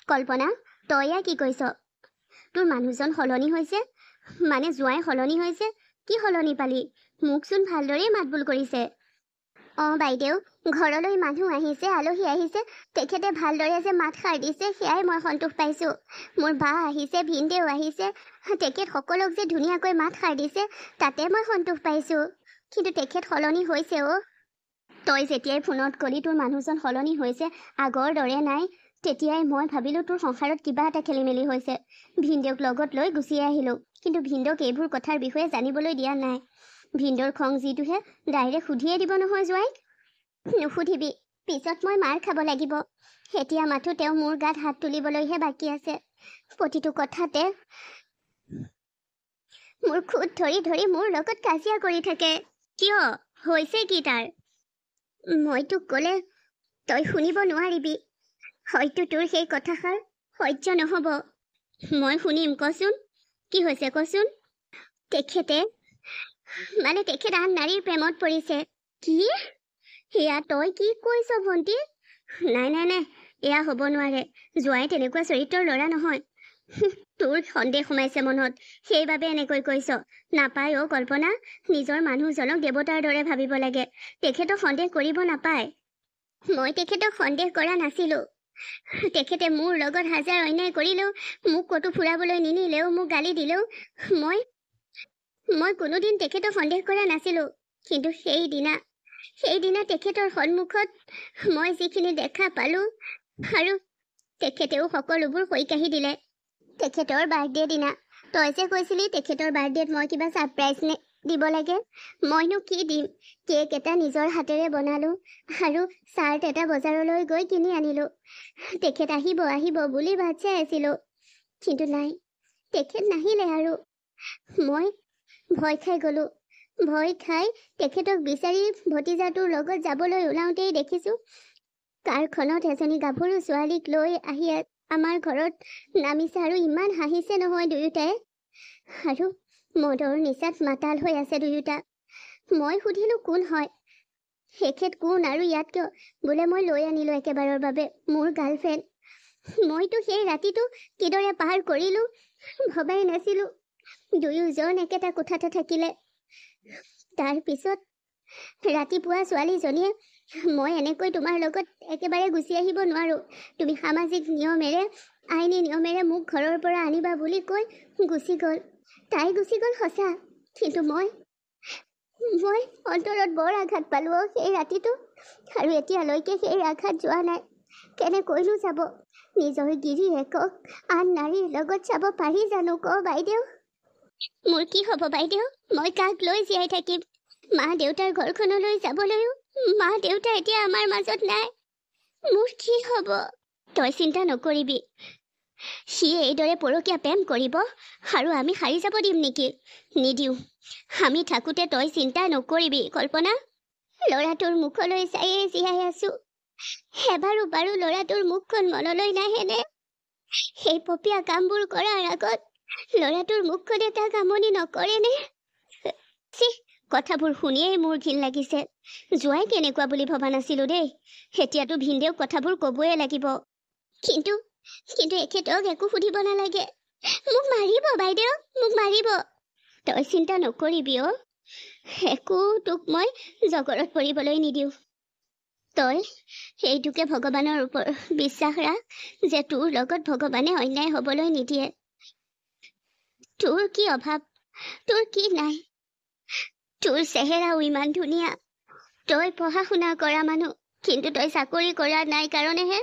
কল্পনা তই ইয়া কি কৈছ তোৰ মানুহজন সলনি হৈছে মানে জোৱাই সলনি হৈছে কি সলনি পালি মোকচোন ভালদৰে মাতবোল কৰিছে বাইদেউ ঘৰলৈ মানুহ আহিছে আলহী আহিছে তেখেতে ভালদৰে যে মাত খাৰ দিছে সেয়াই মই সন্তোষ পাইছোঁ মোৰ বা আহিছে ভিনদেউ আহিছে তেখেত সকলোক যে ধুনীয়াকৈ মাত খাৰ দিছে তাতে মই সন্তোষ পাইছোঁ কিন্তু তেখেত সলনি হৈছে তই যেতিয়াই ফোনত কলি তোৰ মানুহজন সলনি হৈছে আগৰ দৰে নাই তেতিয়াই মই ভাবিলোঁ তোৰ সংসাৰত কিবা এটা খেলি মেলি হৈছে ভিনদেউক লগত লৈ গুচি আহিলোঁ কিন্তু ভিনদেউক এইবোৰ কথাৰ বিষয়ে জানিবলৈ দিয়া নাই ভিনদেউৰ খং যিটোহে ডাইৰেক্ট সুধিয়ে দিব নহয় জোৱাইক নুসুধিবি পিছত মই মাৰ খাব লাগিব এতিয়া মাথো তেওঁ মোৰ গাত হাত তুলিবলৈহে বাকী আছে প্ৰতিটো কথাতে মোৰ খুদ ধৰি ধৰি মোৰ লগত কাজিয়া কৰি থাকে কিয় হৈছে কি তাৰ মই তোক ক'লে তই শুনিব নোৱাৰিবি হয়তো তোৰ সেই কথাষাৰ সহ্য নহ'ব মই শুনিম কচোন কি হৈছে কচোন তেখেত আন নাৰীৰ প্ৰেমত পৰিছে কি এয়া তই কি কৈছ ভণ্টি নাই এয়া হ'ব নোৱাৰে জোৱাই তেনেকুৱা চৰিত্ৰৰ ল'ৰা নহয় তোৰ সন্দেহ সোমাইছে মনত সেইবাবে এনেকৈ কৈছ নাপায় কল্পনা নিজৰ মানুহজনক দেৱতাৰ দৰে ভাবিব লাগে তেখেতক সন্দেহ কৰিব নাপায় মই তেখেতক সন্দেহ কৰা নাছিলোঁ তেখেতে মোৰ লগত হাজাৰ অন্যায় কৰিলেও মোক ক'তো ফুৰাবলৈ নিনিলেও মোক গালি দিলেও মই কোনোদিন তেখেতক সন্দেহ কৰা নাছিলোঁ কিন্তু সেইদিনা তেখেতৰ সন্মুখত মই যিখিনি দেখা পালোঁ আৰু তেখেতেও সকলোবোৰ সৈকাহি দিলে তেখেতৰ বাৰ্থডে দিনা তই যে কৈছিলি তেখেতৰ বাৰ্থডেত মই কিবা ছাৰপ্ৰাইজ দিব লাগে মইনো কি দিম কেক এটা নিজৰ হাতেৰে বনালোঁ আৰু চাৰ্ট এটা বজাৰলৈ গৈ কিনি আনিলোঁ তেখেত আহিব বুলি বাট চাই আছিলোঁ কিন্তু নাই তেখেত নাহিলে আৰু মই ভয় খাই গ'লোঁ ভয় খাই তেখেতক বিচাৰি ভতিজাটোৰ লগত যাবলৈ ওলাওঁতেই দেখিছোঁ কাৰখনত এজনী গাভৰু ছোৱালীক লৈ আহি আমাৰ ঘৰত নামিছে আৰু ইমান হাঁহিছে নহয় দুয়োটাই আৰু মদৰ নিচাত মাতাল হৈ আছে দুয়োটা মই সুধিলোঁ কোন হয় তেখেত কোন আৰু ইয়াত কিয় বোলে মই লৈ আনিলোঁ একেবাৰৰ বাবে মোৰ গাৰ্লফ্ৰেণ্ড মইতো সেই ৰাতিটো কিদৰে পাৰ কৰিলোঁ ভবাই নাছিলোঁ দুয়োজন একেটা কোঠাতে থাকিলে তাৰপিছত ৰাতিপুৱা ছোৱালীজনীয়ে মই এনেকৈ তোমাৰ লগত একেবাৰে গুচি আহিব নোৱাৰোঁ তুমি সামাজিক নিয়মেৰে আইনী নিয়মেৰে মোক ঘৰৰ পৰা আনিবা বুলি কৈ গুচি গ'ল তাই গুচি গ'ল সঁচা কিন্তু মই অন্তৰত বৰ আঘাত পালোঁ সেই ৰাতিটো আৰু এতিয়ালৈকে সেই আঘাত যোৱা নাই কেনেকৈনো যাব নিজৰ গিৰিয়েকক আন নাৰীৰ লগত চাব পাৰি জানো ক বাইদেউ মোৰ কি হ'ব বাইদেউ মই কাক লৈ জীয়াই থাকিম মা দেউতাৰ ঘৰখনলৈ যাবলৈও মা দেউতা এতিয়া আমাৰ মাজত নাই মোৰ কি হ'ব তই চিন্তা নকৰিবি সি এইদৰে পৰকীয়া প্ৰেম কৰিব আৰু আমি সাৰি যাব দিম নেকি নিদিওঁ আমি থাকোঁতে তই চিন্তা নকৰিবি কল্পনা ল'ৰাটোৰ মুখলৈ চায়েই জীয়াই আছোঁ এবাৰো ল'ৰাটোৰ মুখখন মনলৈ নাহেনে সেই পপীয়া কামবোৰ কৰাৰ আগত ল'ৰাটোৰ মুখখনে তাক আমনি নকৰেনে কথাবোৰ শুনিয়েই মোৰ ঘিণ লাগিছে জোৱাই কেনেকুৱা বুলি ভবা নাছিলোঁ দেই এতিয়াতো ভিনদেউক কথাবোৰ ক'বই লাগিব কিন্তু এখেতক একো সুধিব নালাগে মোক মাৰিব বাইদেউ মোক মাৰিব তই চিন্তা নকৰিবি একো তোক মই জগৰত পৰিবলৈ নিদিওঁ তই এইটোকে ভগৱানৰ ওপৰত বিশ্বাস ৰাখ যে তোৰ লগত ভগৱানে অন্যায় হ'বলৈ নিদিয়ে তোৰ কি অভাৱ তোৰ কি নাই তোৰ চেহেৰাও ইমান ধুনীয়া তই পঢ়া শুনা কৰা মানুহ কিন্তু তই চাকৰি কৰা নাই কাৰণেহে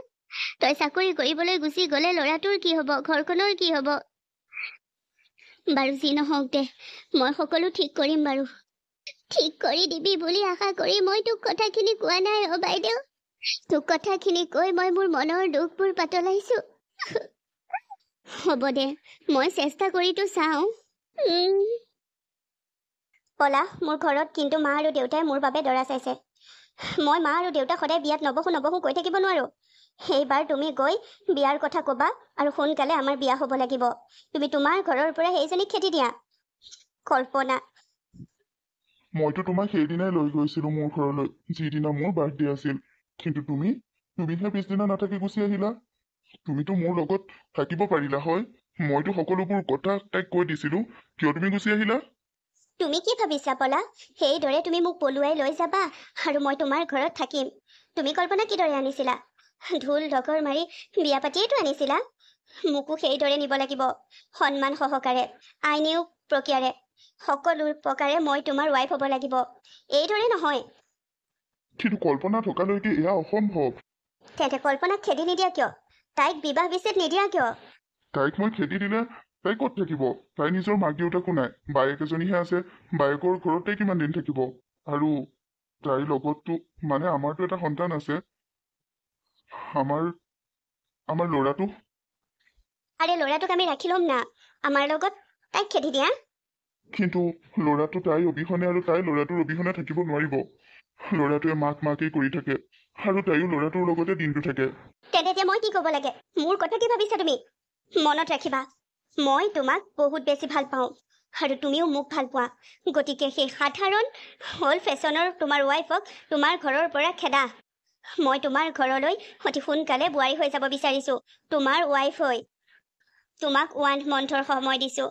তই চাকৰি কৰিবলৈ গুচি গ'লে ল'ৰাটোৰ কি হ'ব ঘৰখনৰ কি হ'ব বাৰু যি নহওক দে মই সকলো ঠিক কৰিম বাৰু ঠিক কৰি দিবি বুলি আশা কৰি মই তোক কথাখিনি কোৱা নাই বাইদেউ তোক কথাখিনি কৈ মই মোৰ মনৰ দুখবোৰ পাতলাইছোঁ হ'ব দে মই চেষ্টা কৰিতো চাওঁ পলা মোৰ ঘৰত কিন্তু মা আৰু দেউতাই মোৰ বাবে দৰা চাইছে মই মা আৰু দেউতাক সদায় বিয়াত নবহো কৈ থাকিব নোৱাৰোঁ এইবাৰ তুমি গৈ বিয়াৰ কথা ক'বা আৰু সোনকালে আমাৰ বিয়া হ'ব লাগিব তুমি তোমাৰ ঘৰৰ পৰা সেইজনীক খেতি দিয়া কল্পনা মইতো তোমাক সেইদিনাই লৈ গৈছিলোঁ মোৰ ঘৰলৈ যিদিনা মোৰ বাৰ্থডে আছিল কিন্তু তুমিহে পিছদিনা নাথাকি গুচি আহিলা তুমিতো মোৰ লগত থাকিব পাৰিলা হয়। মইতো সকলোবোৰ কথা তাইক কৈ দিছিলো। কিয় তুমি গুচি আহিলা? তুমি কি ভাবিছা পলা? সেইদৰে তুমি মোক পলুৱাই লৈ যাবা আৰু মই তোমাৰ ঘৰত থাকিম? তুমি কল্পনা কিদৰে আনিছিলা? ঢোল ডগৰ মাৰি বিয়া পাতিয়েইতো আনিছিলা। মোকো সেইদৰে নিব লাগিব, সন্মান সহকাৰে, আইনেও প্ৰক্ৰিয়াৰে, সকলো প্ৰকাৰে মই তোমাৰ ৱাইফ হ'ব লাগিব। এইদৰে নহয়। কিন্তু কল্পনা থকালৈকে এয়া অসম্ভৱ। তেন্তে কল্পনাক খেদি নিদিয়া কিয়? তাইক বিবাহ বিচ্ছেদ নিদিয়া কিয়? তাইক মই খেদি দিলে তাই ক'ত থাকিব? তাই নিজৰ মাক দেউতাকো নাই, বায়েক এজনীহে আছে। বায়েকৰ ঘৰতে কিমান দিন থাকিব? আৰু তাইৰ লগততো মানে আমাৰতো এটা সন্তান আছে। আমাৰ ল'ৰাটো। আৰে ল'ৰাটোক আমি ৰাখি ল'ম না, আমাৰ লগত। তাইক খেদি দিয়া। কিন্তু ল'ৰাটো তাই অবিহনে আৰু তাই ল'ৰাটোৰ অবিহনে থাকিব নোৱাৰিব। ল'ৰাটোৱে মাকেই কৰি থাকে আৰু তাইও ল'ৰাটোৰ লগতে দিনটো থাকে। তেন্তে এতিয়া মই কি ক'ব লাগে? মোৰ কথা কি ভাবিছা তুমি? মনত ৰাখিবা, মই তোমাক বহুত বেছি ভাল পাওঁ আৰু তুমিও মোক ভাল পোৱা। গতিকে সেই সাধাৰণ হ'ল ফেশ্বনৰ তোমাৰ ৱাইফক তোমাৰ ঘৰৰ পৰা খেদা। মই তোমাৰ ঘৰলৈ অতি সোনকালে বোৱাৰী হৈ যাব বিচাৰিছোঁ, তোমাৰ ৱাইফ হৈ। তোমাক 1 মন্থৰ সময় দিছোঁ।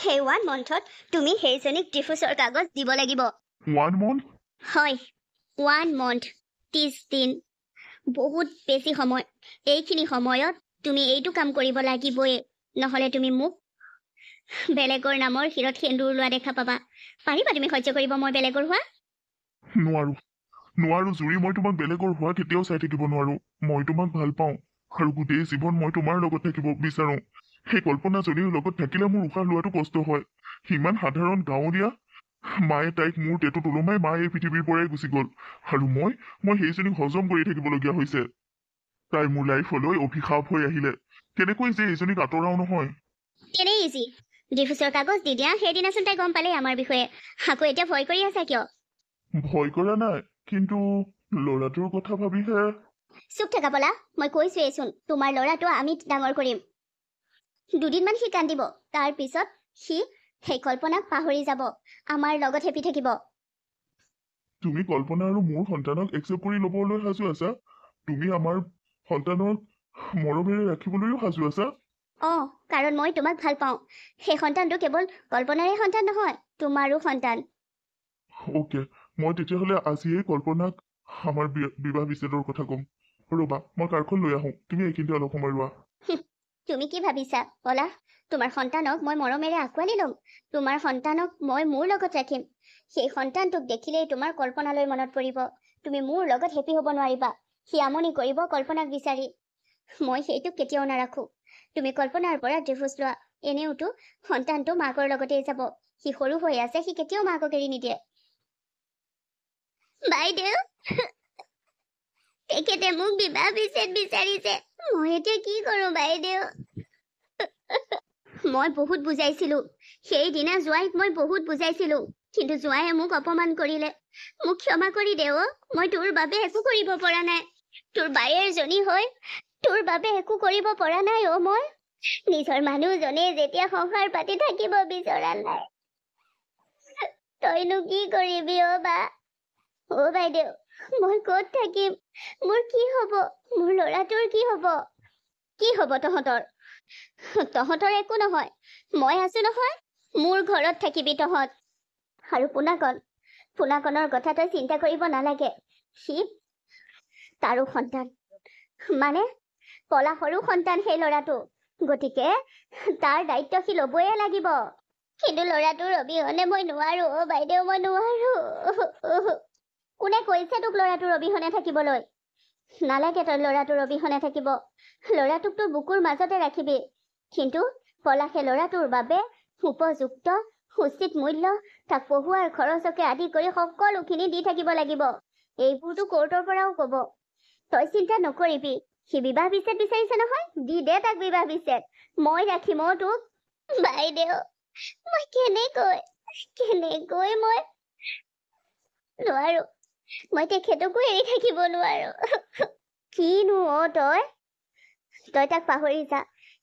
সেই 1 মন্থত তুমি সেইজনীক ডিভোৰ্চৰ কাগজ দিব লাগিব। 1 মন্থ? হয়, 1 মন্থ, 30 দিন। বহুত বেছি সময়। এইখিনি সময়ত তুমি এইটো কাম কৰিব লাগিবই, নহ'লে তুমি মোক বেলেগৰ নামৰ শিৰত সেন্দুৰ লোৱা দেখা পাবা। পাৰিবা তুমি সহ্য কৰিব মই বেলেগৰ হোৱা? নোৱাৰো জুৰি, মই তোমাক বেলেগৰ হোৱা কেতিয়াও চাই থাকিব নোৱাৰো। মই তোমাক ভাল পাওঁ আৰু গোটেই জীৱন মই তোমাৰ লগত থাকিব বিচাৰো। সেই কল্পনাজনীৰ লগত থাকিলে মোৰ উশাহ লোৱাটো কষ্ট হয়। সিমান সাধাৰণ গাঁৱলীয়া। মায়ে তাইক মোৰ টেটুত ওলমাই মায়ে এই পৃথিৱীৰ পৰাই গুচি গ'ল আৰু মই সেইজনীক হজম কৰি থাকিবলগীয়া হৈছে। তাই মোৰ লাইফলৈ অভিশাপ হৈ আহিলে। কেনেকৈ যে এইজনীক আঁতৰাও নহয়। তেনেই ইজি। ডিভোৰ্চৰ কাগজ দি দিয়া, সেইদিনাচোন তাই গম পালেই আমাৰ বিষয়ে। আকৌ এতিয়া ভয় কৰি আছা কিয়? ভয় কৰা নাই, কিন্তু ল'ৰাটোৰ কথা ভাবিহে। চুপ থাকা পলা, মই কৈছোৱেইচোন তোমাৰ ল'ৰাটো আমি ডাঙৰ কৰিম। 2 দিনমান সি কান্দিব, তাৰ পিছত সি সেই কল্পনাক পাহৰি যাব, আমাৰ লগত হেপি থাকিব। তুমি কল্পনা আৰু মোৰ সন্তানক একচেপ্ট কৰি ল'বলৈ সাজু আছা? তুমি আমাৰ সন্তানক মৰমেৰে ৰাখিবলৈও সাজু আছা? কাৰণ মই তোমাক ভাল পাওঁ। সেই সন্তানটো কেৱল কল্পনাৰে সন্তান নহয়, তোমাৰো সন্তান। অ'কে, মই তেতিয়াহ'লে আজিয়েই কল্পনাক আমাৰ বিবাহ বিচ্ছেদৰ কথা ক'ম। ৰ'বা, মই কাৰখন লৈ আহোঁ, তুমি এইখিনিতে অলপ সময় ৰোৱা। তুমি কি ভাবিছা পলা? তোমাৰ সন্তানক মই মৰমেৰে আঁকোৱালি ল'ম। তোমাৰ সন্তানক মই মোৰ লগত ৰাখিম। সেই সন্তানটোক দেখিলেই তোমাৰ কল্পনালৈ মনত পৰিব। তুমি মোৰ লগত হেপি হ'ব নোৱাৰিবা। সি আমনি কৰিব কল্পনাক বিচাৰি। মই সেইটো কেতিয়াও নাৰাখো। তুমি কল্পনাৰ পৰা ডিভোৰ্চ লোৱা। এনেওতো সন্তানটো মাকৰ লগতেই যাব। সি সৰু হৈ আছে, সি কেতিয়াও মাকক এৰি নিদিয়ে। বাইদেউ, তেখেতে মোক বিবাহ বিচ্ছেদ বিচাৰিছে। মই এতিয়া কি কৰোঁ বাইদেউ? মই বহুত বুজাইছিলো। সেইদিনা জোঁৱাইক মই বহুত বুজাইছিলো, কিন্তু জোঁৱাইয়ে মোক অপমান কৰিলে। মোক ক্ষমা কৰি দে অ', মই তোৰ বাবে একো কৰিব পৰা নাই। তোৰ বায়েৰ জনী হৈ তোৰ বাবে একো কৰিব পৰা নাই অ' মই। নিজৰ মানুহজনে যেতিয়া সংসাৰ পাতি থাকিব বিচৰা নাই, তইনো কি কৰিবি অ' বা? অ' বাইদেউ, মই ক'ত থাকিম? মোৰ কি হ'ব? মোৰ ল'ৰাটোৰ কি হ'ব? কি হ'ব তহঁতৰ? তহঁতৰ একো নহয়, মই আছো নহয়। মোৰ ঘৰত থাকিবি তহঁত। আৰু পুনাকনৰ কথা তই চিন্তা কৰিব নালাগে। সি তাৰো সন্তান, মানে পলাশৰো সন্তান সেই ল'ৰাটো। গতিকে তাৰ দায়িত্ব সি ল'বই লাগিব। কিন্তু ল'ৰাটোৰ অবিহনে মই নোৱাৰো অ' বাইদেউ, মই নোৱাৰো। কোনে কৈছে তোক ল'ৰাটোৰ অবিহনে থাকিবলৈ? নালাগে তই ল'ৰাটোৰ অবিহনে থাকিব। ল'ৰাটোক তোৰ বুকুৰ মাজতে ৰাখিবি। কিন্তু পলাশে ল'ৰাটোৰ বাবে উপযুক্ত উচিত মূল্য, তাক পঢ়ুৱাৰ খৰচকে আদি কৰি সকলোখিনি দি থাকিব লাগিব। এইবোৰতো কোৰ্টৰ পৰাও ক'ব। তই চিন্তা নকৰিবি। সি বিবাহ বিচ্ছেদ বিচাৰিছে নহয়, দি দে তাক বিবাহ বিচ্ছেদ। মই ৰাখিম অ' তোক। বাইদেউ, মই কেনেকৈ মই নোৱাৰো। মই তেখেতকো এৰি থাকিব নোৱাৰো। কিনো অ' তই তাক পাহৰি যা।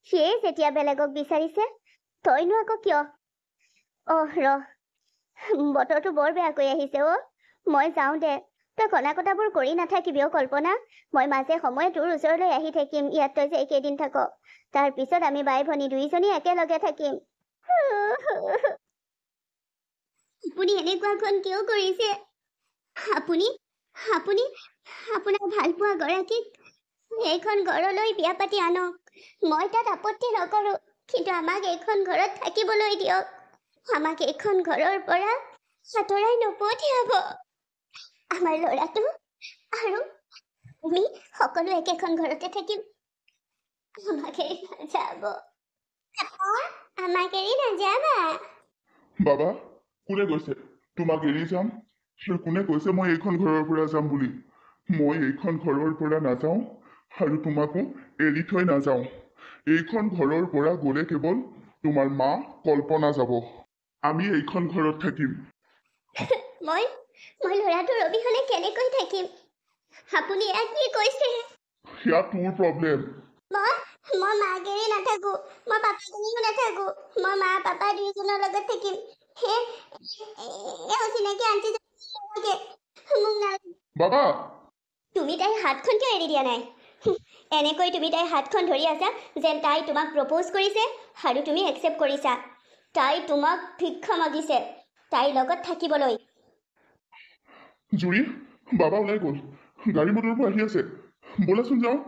সিয়েই যেতিয়া বেলেগক বিচাৰিছে, তইনো আকৌ কিয়? ৰহ, বতৰটো বৰ বেয়াকৈ আহিছে অ'। মই যাওঁ দে, তই কণা কটাবোৰ কৰি নাথাকিবি অ' কল্পনা। মই মাজে সময়ে তোৰ ওচৰলৈ আহি থাকিম। ইয়াত তই যে একেদিন থাক, তাৰ পিছত আমি বাই ভনী দুইজনী একেলগে থাকিম। আপুনি এনেকুৱাখন কিয় কৰিছে? আপুনি আপুনি আপোনাৰ ভালপোৱা গৰাকীক এইখন ঘৰলৈ বিয়া পাতি আনক। মই তাত আপত্তি নকৰো, কিন্তু আমাক এইখন ঘৰত থাকিবলৈ দিয়ক। আমাক এইখন ঘৰৰ পৰা আঁতৰাই নপঠিয়াব। আমাৰ ল'ৰাটো আৰু আমি সকলো একেখন ঘৰতে থাকিম। আমাক এৰি নাযাব। আমাক এৰি নাযাবা। বাবা, কোনে কৈছে তোমাক এৰি যাম? আৰু কোনে কৈছে মই এইখন ঘৰৰ পৰা যাম বুলি? মই এইখন ঘৰৰ পৰা নাযাওঁ আৰু তোমাকো এৰি থৈ নাযাওঁ। এইখন ঘৰৰ পৰা গ'লে কেৱল তোমাৰ মা কল্পনা যাব। আমি এইখন ঘৰত থাকিম। মই ল'ৰাটোৰ অবিহনে কেনেকৈ থাকিম? আপুনি ইয়াত কি কৈছে? সেয়া তোৰ প্ৰব্লেম। মই মাক এৰি নাথাকো। মই পাপাজনীও নাথাকো। মই মা পাপা দুয়োজনৰ লগত থাকিম। অচিনাকি আন্টি মোক বাবা, তুমি তাইৰ হাতখন কিয় এৰি দিয়া নাই? এনেকৈ তুমি তাইৰ হাতখন ধৰি আছা যেন তাই তোমাক প্ৰপ'জ কৰিছে আৰু তুমি একচেপ্ট কৰিছা। তাই তোমাক ভিক্ষা মাগিছে তাইৰ লগত থাকিবলৈ। জুৰি, বাবা ওলাই গ'ল। গাড়ী মটৰবোৰ আহি আছে, ব'লাচোন যাওঁ।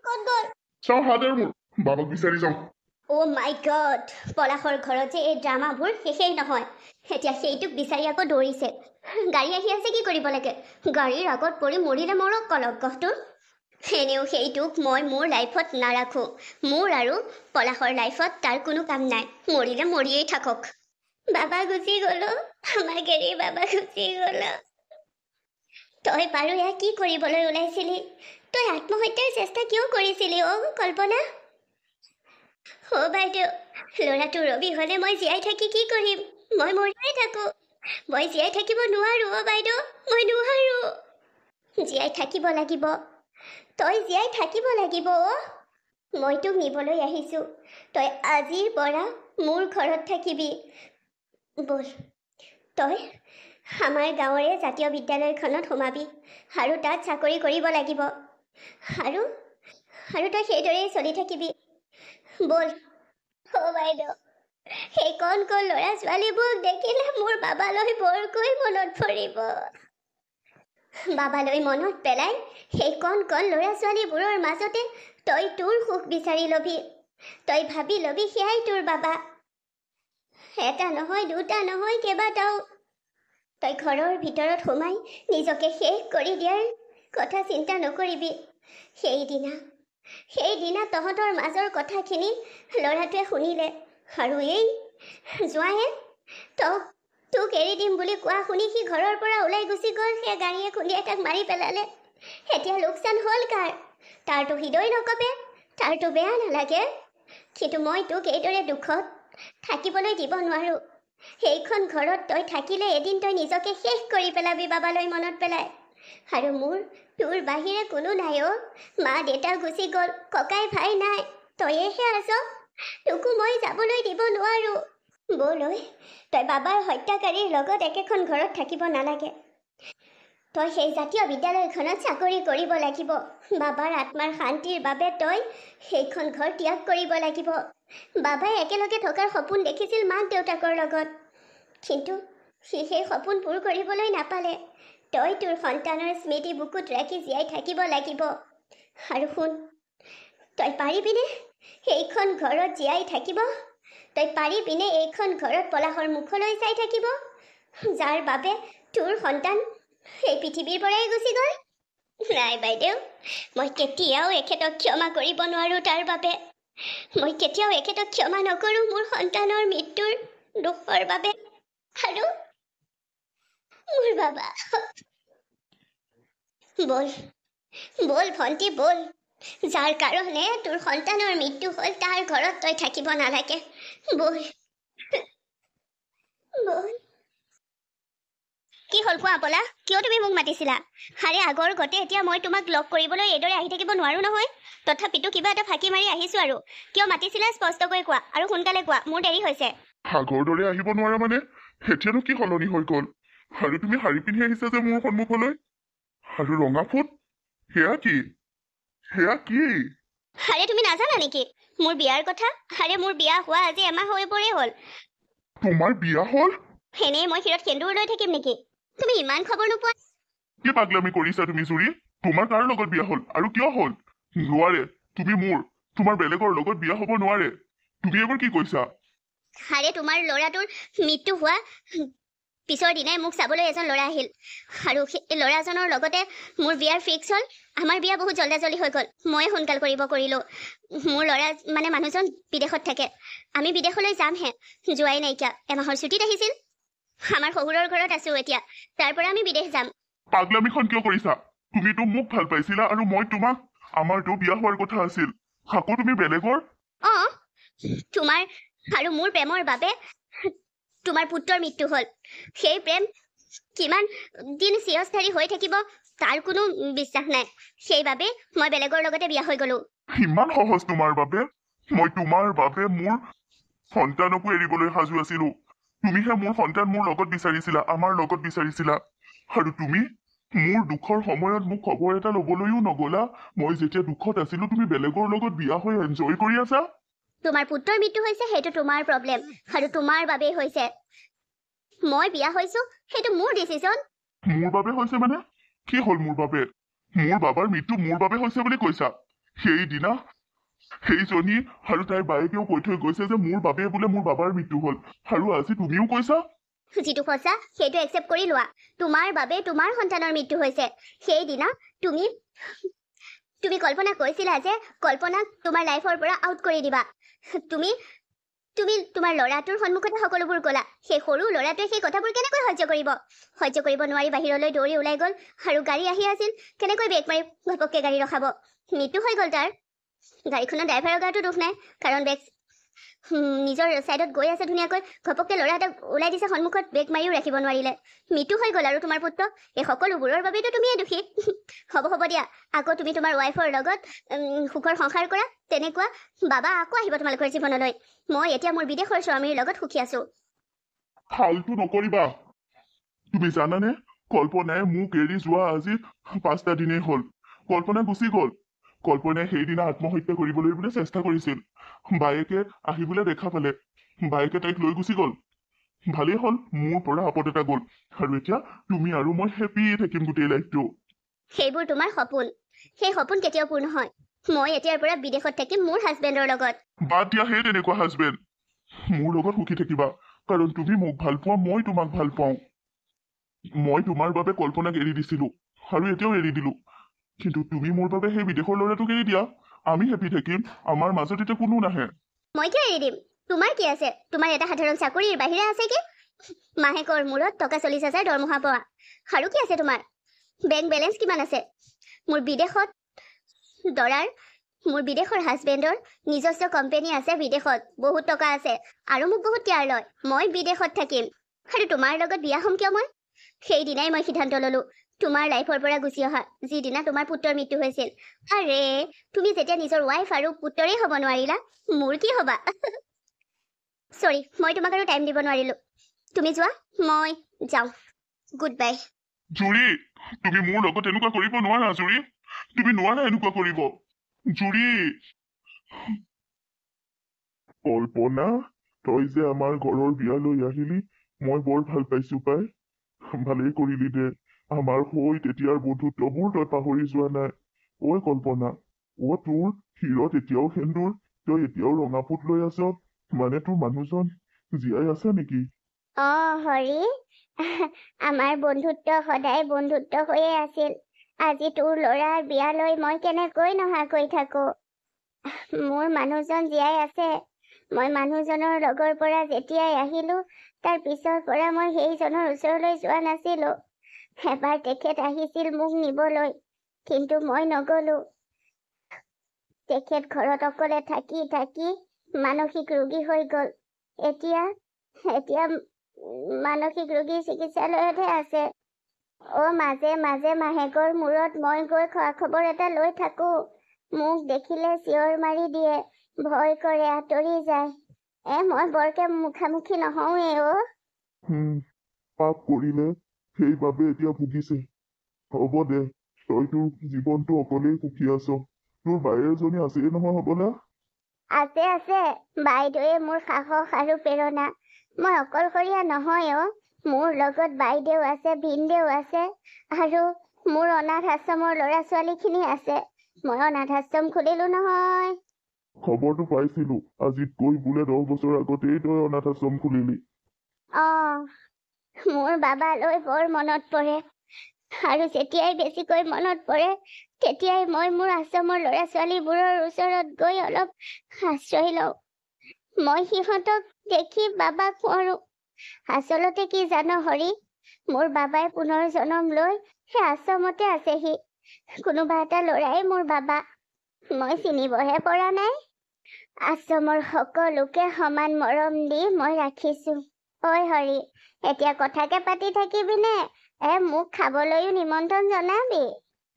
ক'ত গ'ল? চাওঁ হাত আৰু মোৰ। বাবাক বিচাৰি যাওঁ। অ' মাই গড, পলাশৰ ঘৰত যে এই ড্ৰামাবোৰ শেষেই নহয়। এতিয়া সেইটোক বিচাৰি আকৌ দৌৰিছে। গাড়ী আহি আছে, কি কৰিব লাগে? গাড়ীৰ আগত পৰি মৰিলে মৰক কলগ্ৰহটো। এনেও সেইটোক মই মোৰ লাইফত নাৰাখো। মোৰ আৰু পলাশৰ লাইফত তাৰ কোনো কাম নাই। মৰিলে মৰিয়েই থাকক। বাবা গুচি গ'লো, আমাক এৰি বাবা গুচি গ'লো। তই বাৰু এয়া কি কৰিবলৈ ওলাইছিলি? তই আত্মহত্যাৰ চেষ্টা কিয় কৰিছিলি অ' কল্পনা? অ' বাইদেউ, ল'ৰাটোৰ অবিহনে মই জীয়াই থাকি কি কৰিম? মই মৰিয়ে থাকো। মই জীয়াই থাকিব নোৱাৰো অ' বাইদেউ, মই নোৱাৰো। জীয়াই থাকিব লাগিব। তই জীয়াই থাকিব লাগিব অ'। মই তোক নিবলৈ আহিছো। তই আজিৰ পৰা মোৰ ঘৰত থাকিবি। বল, তই আমাৰ গাঁৱৰে জাতীয় বিদ্যালয়খনত সোমাবি আৰু তাত চাকৰি কৰিব লাগিব। আৰু তই সেইদৰেই চলি থাকিবি। বল। অ' বাইদেউ, সেই কণ ল'ৰা ছোৱালীবোৰক দেখিলে মোৰ বাবালৈ বৰকৈ মনত পৰিব। বাবালৈ মনত পেলাই সেই কণ ল'ৰা ছোৱালীবোৰৰ মাজতে তই তোৰ সুখ বিচাৰি লবি। তই ভাবি লবি সেয়াই তোৰ বাবা। এটা নহয়, দুটা নহয়, কেইবাটাও। তই ঘৰৰ ভিতৰত সোমাই নিজকে শেষ কৰি দিয়াৰ কথা চিন্তা নকৰিবি। সেইদিনা তহঁতৰ মাজৰ কথাখিনি ল'ৰাটোৱে শুনিলে আৰু এই জোঁৱায়ে তোক এৰি দিম বুলি কোৱা শুনি সি ঘৰৰ পৰা ওলাই গুচি গ'ল। সেই গাড়ীয়ে খুন্দিয়াই তাক মাৰি পেলালে। এতিয়া লোকচান হ'ল কাৰ? তাৰতো হৃদয় নকপে, তাৰতো বেয়া নালাগে। কিন্তু মই তোক এইদৰে দুখত থাকিবলৈ দিব নোৱাৰো। সেইখন ঘৰত তই থাকিলে এদিন তই নিজকে শেষ কৰি পেলাবি বাবালৈ মনত পেলাই। আৰু মোৰ তোৰ বাহিৰে কোনো নাই অ'। মা দেউতা গুচি গ'ল, ককাই ভাই নাই, তয়েহে আছ। তোকো মই যাবলৈ দিব নোৱাৰো। ব'লৈ, তই বাবাৰ হত্যাকাৰীৰ লগত একেখন ঘৰত থাকিব নালাগে। তই সেই জাতীয় বিদ্যালয়খনত চাকৰি কৰিব লাগিব। বাবাৰ আত্মাৰ শান্তিৰ বাবে তই সেইখন ঘৰ ত্যাগ কৰিব লাগিব। বাবাই একেলগে থকাৰ সপোন দেখিছিল মাক দেউতাকৰ লগত, কিন্তু সি সেই সপোন পূৰ কৰিবলৈ নাপালে। তই তোৰ সন্তানৰ স্মৃতি বুকুত ৰাখি জীয়াই থাকিব লাগিব। আৰু শুন, তই পাৰিবিনে এইখন ঘৰত জীয়াই থাকিব? তই পাৰিবিনে এইখন ঘৰত পলাশৰ মুখলৈ চাই থাকিব, যাৰ বাবে তোৰ সন্তান এই পৃথিৱীৰ পৰাই গুচি গ'ল? নাই বাইদেউ, মই কেতিয়াও এখেতক ক্ষমা কৰিব নোৱাৰো তাৰ বাবে। মই কেতিয়াও এখেতক ক্ষমা নকৰো মোৰ সন্তানৰ মৃত্যুৰ দুখৰ বাবে। আৰু মোৰ বাবা। বল ভণ্টি, বল। যাৰ কাৰণে তোৰ সন্তানৰ মৃত্যু হ'ল তাৰ ঘৰত তই থাকিব নালাগে। বল। কি হ'ল কোৱা পলা? কিয় তুমি মোক মাতিছিলা? আৰে আগৰ গতে এতিয়া মই তোমাক লগ কৰিবলৈ এইদৰে আহি থাকিব নোৱাৰো নহয়। তথাপিতো কিবা এটা ফাঁকি মাৰি আহিছো আৰু। কিয় মাতিছিলা স্পষ্টকৈ কোৱা, আৰু সোনকালে কোৱা, মোৰ দেৰি হৈছে। আগৰ দৰে আহিব নোৱাৰা মানে? এতিয়ানো কি সলনি হৈ গ'ল? আৰু তুমি শাৰী পিন্ধি আহিছা যে মোৰ সন্মুখলৈ আৰু ৰঙা ফুট সেয়া কি সেয়া কি আৰে তুমি নাজানা নেকি মোৰ বিয়াৰ কথা? আৰে মোৰ বিয়া হোৱা আজি এমাহ হৈ পৰে হ'ল। তোমাৰ বিয়া হ'ল এনেই মই ক্ষীৰত সেন্দুৰ লৈ থাকিম নেকি? তুমি ইমান খবৰ নোপোৱা? কি পাগলামি কৰিছা তুমি জুৰি তোমাৰ কাৰ লগত বিয়া হ'ল আৰু কিয় হ'ল নোৱাৰে তুমি মোৰ তোমাৰ বেলেগৰ লগত বিয়া হ'ব নোৱাৰে তুমি এবাৰ কি কৈছা আৰে তোমাৰ ল'ৰাটোৰ মৃত্যু হোৱা পিছৰ দিনাই মোক চাবলৈ এজন ল'ৰা আহিল আৰু সেই ল'ৰাজনৰ লগতে মোৰ বিয়াৰ ফিক্স হ'ল। আমাৰ বিয়া বহুত জল্দি হৈ গ'ল। মই সোনকাল কৰিব কৰিলোঁ। মোৰ ল'ৰা মানে মানুহজন বিদেশত থাকে। আমি বিদেশলৈ যামহে যোৱাই নাইকিয়া এমাহৰ ছুটীত আহিছিল। আমাৰ শহুৰৰ ঘৰত আছো এতিয়া তাৰ পৰা আমি বিদেশ যাম। পাগলামিখন কিয় কৰিছা তুমিতো মোক ভাল পাইছিলা আৰু মই তোমাক আমাৰতো বিয়া হোৱাৰ কথা আছিল আকৌ তুমি বেলেগৰ অঁ তোমাৰ আৰু মোৰ প্ৰেমৰ বাবে তোমাৰ পুত্ৰৰ মৃত্যু হ'ল। সেই প্ৰেম কিমান দিন চিৰস্থায়ী হৈ থাকিব তাৰ কোনো বিশ্বাস নাই। সেইবাবে মই বেলেগৰ লগতে বিয়া হৈ গ'লো। ইমান সহজ তোমাৰ বাবে মই তোমাৰ বাবে মোৰ সন্তানকো এৰিবলৈ সাজু আছিলো তুমিহে মোৰ সন্তান মোৰ লগত বিচাৰিছিলা আমাৰ লগত বিচাৰিছিলা আৰু তুমি মোৰ দুখৰ সময়ত মোক খবৰ এটা ল'বলৈও নগলা মই যেতিয়া দুখত আছিলো তুমি বেলেগৰ লগত বিয়া হৈ এনজয় কৰি আছা তোমাৰ পুত্ৰৰ মৃত্যু হৈছে সেইটো তোমাৰ প্ৰব্লেম আৰু তোমাৰ বাবেই হৈছে। মই বিয়া হৈছো সেইটো মোৰ ডিচিজন। মোৰ বাবে হৈছে মানে কি হ'ল মোৰ বাবাৰ মৃত্যু মোৰ বাবে হৈছে বুলি কৈছা সেইদিনা সেইজনী আৰু তাইৰ বায়েকেও কৈ থৈ গৈছে যে মোৰ বাবে বোলে মোৰ বাবাৰ মৃত্যু হ'ল আৰু আজি তুমিও কৈছা যিটো সঁচা সেইটো একচেপ্ট কৰি লোৱা। তোমাৰ বাবে তোমাৰ সন্তানৰ মৃত্যু হৈছে। সেইদিনা তুমি কল্পনা কৈছিলা যে কল্পনাক তোমাৰ লাইফৰ পৰা আউট কৰি দিবা। তুমি তোমাৰ ল'ৰাটোৰ সন্মুখতে সকলোবোৰ ক'লা। সেই সৰু ল'ৰাটোৱে সেই কথাবোৰ কেনেকৈ সহ্য কৰিব নোৱাৰি বাহিৰলৈ দৌৰি ওলাই গ'ল আৰু গাড়ী আহি আছিল কেনেকৈ ব্ৰেক মাৰি ঘপককৈ গাড়ী ৰখাব। মৃত্যু হৈ গ'ল তাৰ। গাড়ীখনৰ ড্ৰাইভাৰৰ গাতো দুখ নাই কাৰণ নিজৰ ছাইডত গৈ আছে ধুনীয়াকৈ ঘপককৈ ল'ৰা এটাক ওলাই দিছে সন্মুখত ব্ৰেক মাৰিও ৰাখিব নোৱাৰিলে। মৃত্যু হৈ গ'ল আৰু তোমাৰ পুত্ৰ এই সকলোবোৰৰ বাবেতো তুমিয়ে দোষী। হ'ব দিয়া আকৌ তুমি তোমাৰ ৱাইফৰ লগত সুখৰ সংসাৰ কৰা তেনেকুৱা বাবা আকৌ আহিব তোমালোকৰ জীৱনলৈ। মই এতিয়া মোৰ বিদেশৰ স্বামীৰ লগত সুখী আছো। ফাল্টু নকৰিবা তুমি জানানে কল্পনাই মোক এৰি যোৱা আজি 5টা দিনেই হ'ল। কল্পনা গুচি গ'ল। কল্পনাই সেইদিনা আত্মহত্যা কৰিবলৈ বোলে চেষ্টা কৰিছিল। বায়েকে আহিবলৈ দেখা পালে বায়েকে তাইক লৈ গুচি গ'ল। ভালেই হ'ল মোৰ পৰা আপদ এটা গ'ল আৰু এতিয়া তুমি আৰু মই হেপিয়ে থাকিম গোটেই লাইফটো। সেইবোৰ তোমাৰ সপোন। সেই সপোন কেতিয়াও পূৰ্ণ নহয়। মই এতিয়াৰ পৰা বিদেশত থাকিম মোৰ হাজবেণ্ডৰ লগত। বাদ দিয়া সেই তেনেকুৱা হাজবেণ্ড মোৰ লগত সুখী থাকিবা কাৰণ তুমি মোক ভাল পোৱা মই তোমাক ভাল পাওঁ। মই তোমাৰ বাবে কল্পনাক এৰি দিছিলো আৰু এতিয়াও এৰি দিলো কিন্তু তুমি মোৰ বাবে সেই বিদেশৰ ল'ৰাটোক এৰি দিয়া আমি হেপি থাকিম আমাৰ মাজত এতিয়া কোনো নাহে। মই কিয় এৰি দিম? তোমাৰ কি আছে? তোমাৰ এটা সাধাৰণ চাকৰিৰ বাহিৰে আছে কি? মাহেকৰ মূৰত টকা 40,000 দৰমহা পোৱা আৰু কি আছে তোমাৰ? বেংক বেলেঞ্চ কিমান আছে? মোৰ বিদেশৰ হাজবেণ্ডৰ নিজস্ব কোম্পানী আছে বিদেশত বহুত টকা আছে আৰু মোক বহুত কেয়াৰ লয়। মই বিদেশত থাকিম আৰু তোমাৰ লগত বিয়া হ'ম কিয়? মই সেইদিনাই মই সিদ্ধান্ত ললো তোমাৰ লাইফৰ পৰা গুচি অহা যিদিনা তোমাৰ পুত্ৰৰ মৃত্যু হৈছিল। আৰে তুমি যেতিয়া নিজৰ ৱাইফ আৰু পুত্ৰৰে হ'ব নোৱাৰিলা মোৰ কি হ'বা? সৰি মই তোমাক আৰু টাইম দিব নোৱাৰিলো। তুমি যোৱা মই যাওঁ। Good bye. জুৰি তুমি মোৰ লগত এনেকুৱা কৰিব নোৱাৰা জুৰি তুমি নোৱাৰা এনেকুৱা কৰিব জুৰি। কল্পনা তই যে আমাৰ ঘৰৰ বিয়ালৈ আহিলি মই বৰ ভাল পাইছো পাই। ভালেই কৰিলি দে আমাৰ হৈ তেতিয়াৰ বন্ধুত্ববোৰ তই পাহৰি যোৱা নাই। ঐ কল্পনা তোৰ শিৰত এতিয়াও সেন্দুৰ তই এতিয়াও ৰঙা ফুট লৈ আছ মানে তোৰ মানুহজন জীয়াই আছে নেকি? হৰি আমাৰ বন্ধুত্ব সদায় বন্ধুত্ব হৈয়ে আছিল। আজি তোৰ ল'ৰাৰ বিয়ালৈ মই কেনেকৈ নহাকৈ থাকো? মোৰ মানুহজন জীয়াই আছে। মই মানুহজনৰ লগৰ পৰা যেতিয়াই আহিলো তাৰ পিছৰ পৰা মই সেইজনৰ ওচৰলৈ যোৱা নাছিলো। এবাৰ তেখেত আহিছিল মোক নিবলৈ কিন্তু মই নগলো। তেখেত ঘৰত অকলে থাকি থাকি মানসিক ৰোগী হৈ গ'ল। এতিয়া মানসিক ৰোগীৰ চিকিৎসালয়তহে আছে। মাজে মাজে মাহেকৰ মূৰত মই গৈ খা খবৰ এটা লৈ থাকো। মোক দেখিলে চিঞৰ মাৰি দিয়ে ভয় কৰে আঁতৰি যায়। মই বৰকে মুখামুখি নহওঁৱে। পাপ কৰিলে সেইবাবে এতিয়া ভুগিছে। হ'ব দে, তই তোৰ জীৱনটো অকলেই সুখী আছ। তোৰ বায়েৰ এজনী আছেই নহয় হ'বলা। আছে আছে, বাইদেৱে মোৰ সাহস আৰু প্ৰেৰণা। মই অকলশৰীয়া নহয় অ, মোৰ লগত বাইদেউ আছে, ভিনদেউ আছে, আৰু মোৰ অনাথ আশ্ৰমৰ ল'ৰা ছোৱালীখিনি আছে। মই অনাথ আশ্ৰম খুলিলো নহয়। খবৰটো পাইছিলো, আজিতকৈ বোলে 10 বছৰ আগতেই তই অনাথ আশ্ৰম খুলিলি। মোৰ বাবালৈ বৰ মনত পৰে, আৰু যেতিয়াই বেছিকৈ মনত পৰে তেতিয়াই মই মোৰ আশ্ৰমৰ ল'ৰা ছোৱালীবোৰৰ ওচৰত গৈ অলপ আশ্ৰয় লওঁ। মই সিহঁতক দেখি বাবাক কৰো, আচলতে কি জান হৰি, মোৰ বাবাই পুনৰ জন্ম লৈ সেই আশ্ৰমতে আছেহি। কোনোবা এটা ল'ৰাই মোৰ বাবা, মই চিনিবহে পৰা নাই। আশ্ৰমৰ সকলোকে সমান মৰম দি মই ৰাখিছো। ঐ হৰি, এতিয়া কথাকে পাতি থাকিবিনে? মোক খাবলৈও নিমন্ত্ৰণ জনাবি।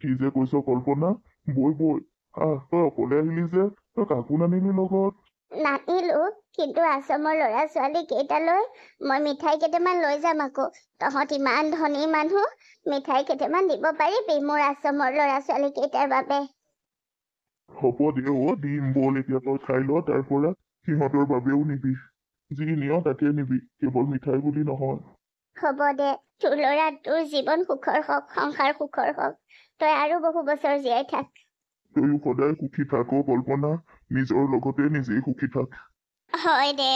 কি যে কৈছ কল্পনা, বৈ তই অকলে আহিলি যে, তই কাকো নানিলি লগত? নানিলো, কিন্তু আশ্ৰমৰ ল'ৰা ছোৱালী কেইটালৈ মই মিঠাই কেইটামান লৈ যাম আকৌ। তহঁত ইমান ধনী মানুহ, মিঠাই কেইটামান দিব পাৰিবি মোৰ আশ্ৰমৰ ল'ৰা ছোৱালী কেইটাৰ বাবে? হ'ব দে দিম, বল এতিয়া তই খাই ল, তাৰ পৰা সিহঁতৰ বাবেও নিবি। যি নিয় তাকে নিবি, কেৱল মিঠাই বুলি নহয়। হ'ব দে, তোৰ ল'ৰা তোৰ জীৱন সুখৰ হওক, সংসাৰ সুখৰ হওক, তই আৰু বহু বছৰ জীয়াই থাক। তইও সদায় সুখী থাক কল্পনা, নিজৰ লগতে নিজেই সুখী থাক। হয় দে